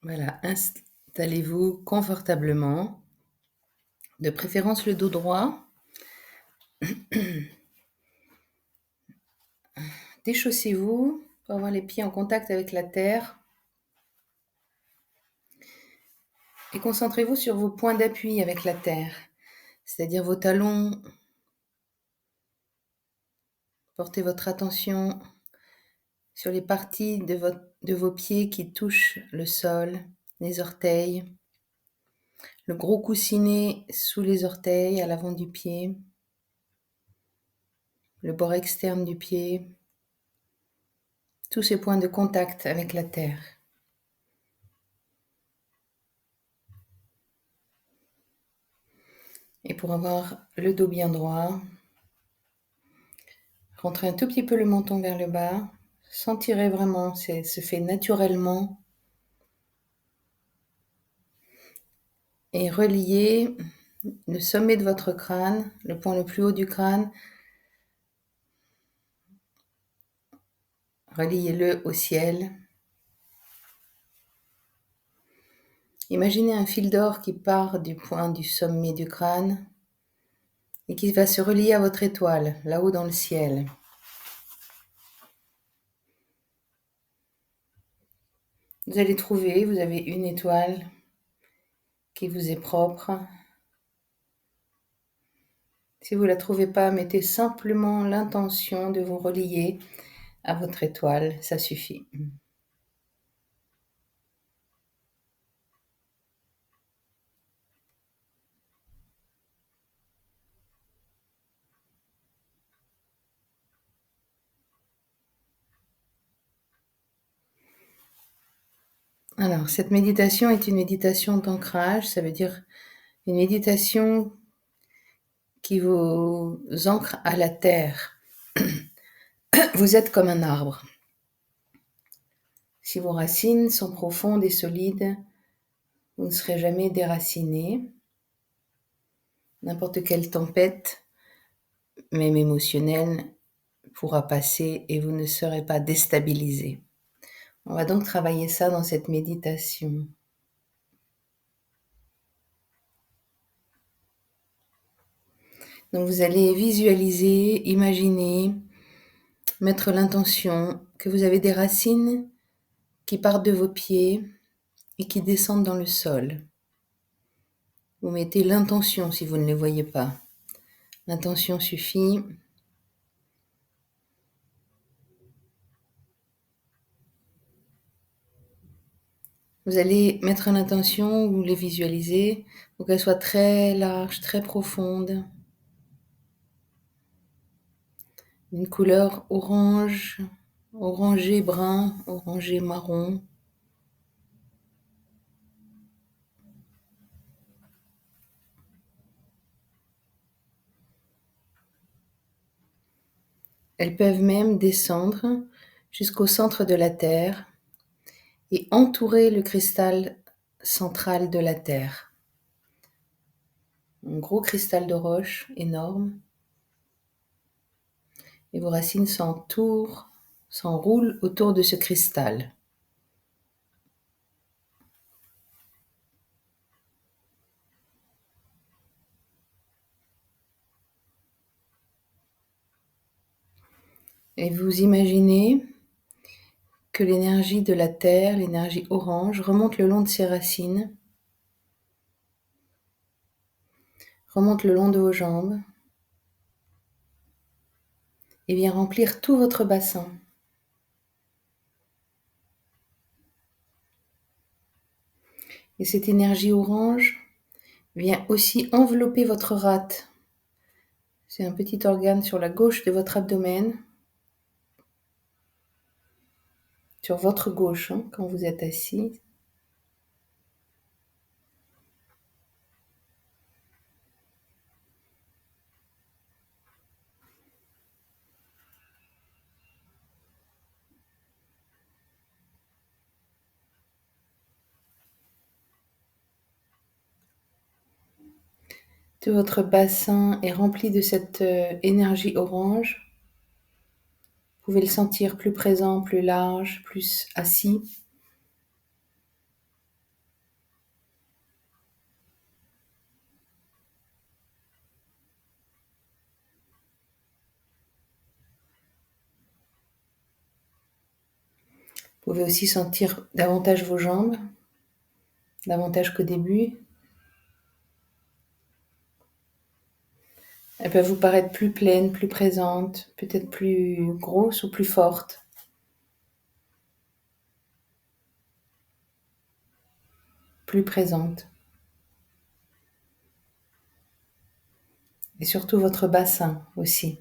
Voilà, installez-vous confortablement, de préférence le dos droit. Déchaussez-vous pour avoir les pieds en contact avec la terre et concentrez-vous sur vos points d'appui avec la terre, c'est-à-dire vos talons. Portez votre attention sur les parties de vos pieds qui touchent le sol, les orteils, le gros coussinet sous les orteils à l'avant du pied, le bord externe du pied, tous ces points de contact avec la terre. Et pour avoir le dos bien droit, rentrez un tout petit peu le menton vers le bas, sentirez vraiment, ça se fait naturellement. Et reliez le sommet de votre crâne, le point le plus haut du crâne, reliez-le au ciel. Imaginez un fil d'or qui part du point du sommet du crâne et qui va se relier à votre étoile, là-haut dans le ciel. Vous allez trouver, vous avez une étoile qui vous est propre. Si vous ne la trouvez pas, mettez simplement l'intention de vous relier à votre étoile, ça suffit. Alors, cette méditation est une méditation d'ancrage, ça veut dire une méditation qui vous ancre à la terre. Vous êtes comme un arbre. Si vos racines sont profondes et solides, vous ne serez jamais déraciné. N'importe quelle tempête, même émotionnelle, pourra passer et vous ne serez pas déstabilisé. On va donc travailler ça dans cette méditation. Donc vous allez visualiser, imaginer, mettre l'intention que vous avez des racines qui partent de vos pieds et qui descendent dans le sol. Vous mettez l'intention si vous ne les voyez pas. L'intention suffit. Vous allez mettre l'intention ou les visualiser pour qu'elle soit très large, très profonde. Une couleur orange, orangé brun, orangé marron. Elles peuvent même descendre jusqu'au centre de la Terre et entourer le cristal central de la Terre. Un gros cristal de roche énorme. Et vos racines s'enroulent autour de ce cristal. Et vous imaginez que l'énergie de la terre, l'énergie orange, remonte le long de ses racines, remonte le long de vos jambes et vient remplir tout votre bassin. Et cette énergie orange vient aussi envelopper votre rate. C'est un petit organe sur la gauche de votre abdomen, sur votre gauche quand vous êtes assis. Tout votre bassin est rempli de cette énergie orange. Vous pouvez le sentir plus présent, plus large, plus assis. Vous pouvez aussi sentir davantage vos jambes, davantage qu'au début. Elles peuvent vous paraître plus pleines, plus présentes, peut-être plus grosses ou plus fortes. Plus présentes. Et surtout votre bassin aussi.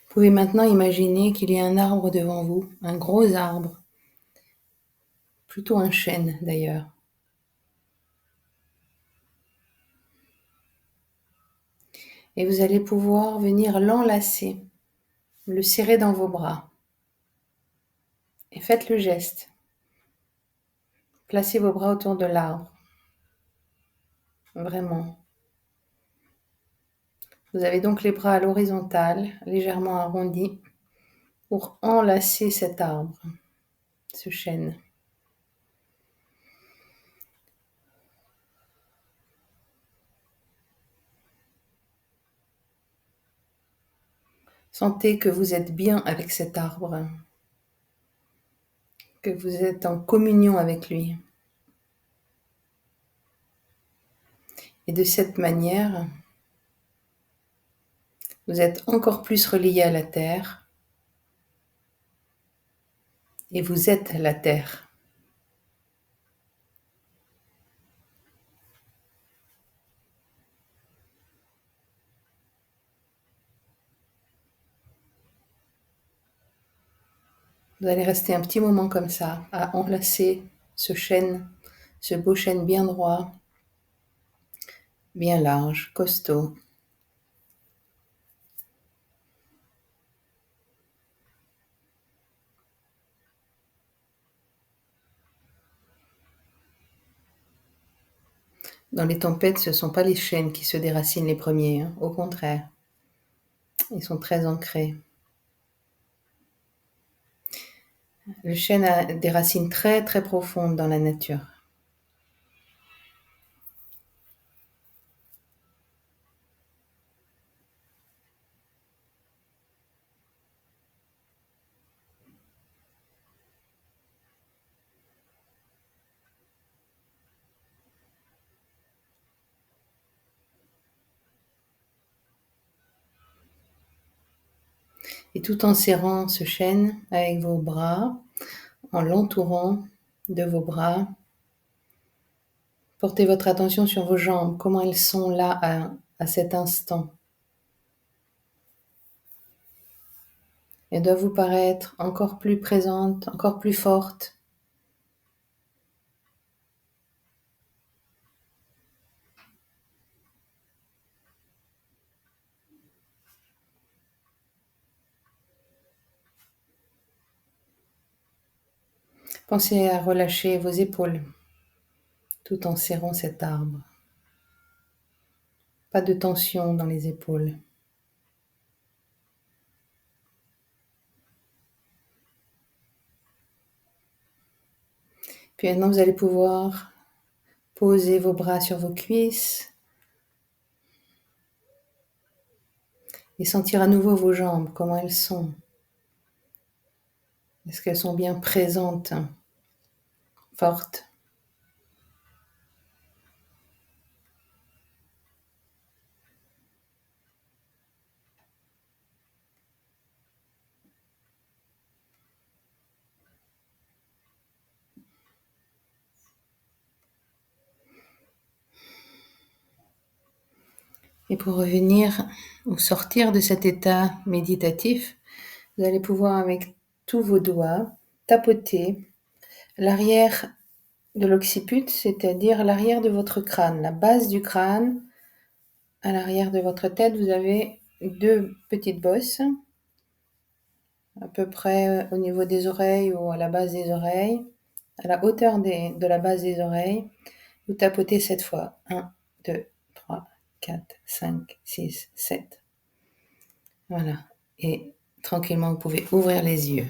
Vous pouvez maintenant imaginer qu'il y a un arbre devant vous, un gros arbre, plutôt un chêne d'ailleurs. Et vous allez pouvoir venir l'enlacer, le serrer dans vos bras. Et faites le geste. Placez vos bras autour de l'arbre. Vraiment. Vous avez donc les bras à l'horizontale, légèrement arrondis, pour enlacer cet arbre, ce chêne. Sentez que vous êtes bien avec cet arbre, que vous êtes en communion avec lui. Et de cette manière, vous êtes encore plus relié à la terre et vous êtes la terre. Vous allez rester un petit moment comme ça, à enlacer ce chêne, ce beau chêne bien droit, bien large, costaud. Dans les tempêtes, ce ne sont pas les chênes qui se déracinent les premiers, hein. Au contraire, ils sont très ancrés. Le chêne a des racines très très profondes dans la nature. Et tout en serrant ce chêne avec vos bras, en l'entourant de vos bras, portez votre attention sur vos jambes, comment elles sont là à cet instant. Elles doivent vous paraître encore plus présentes, encore plus fortes. Pensez à relâcher vos épaules tout en serrant cet arbre. Pas de tension dans les épaules. Puis maintenant, vous allez pouvoir poser vos bras sur vos cuisses et sentir à nouveau vos jambes, comment elles sont. Est-ce qu'elles sont bien présentes, fortes? Et pour revenir ou sortir de cet état méditatif, vous allez pouvoir avec tous vos doigts tapoter l'arrière de l'occiput, c'est-à-dire l'arrière de votre crâne, la base du crâne. À l'arrière de votre tête, vous avez deux petites bosses. à peu près au niveau des oreilles ou à la base des oreilles, à la hauteur de la base des oreilles. Vous tapotez 7 fois. 1, 2, 3, 4, 5, 6, 7. Voilà. Et tranquillement, vous pouvez ouvrir les yeux.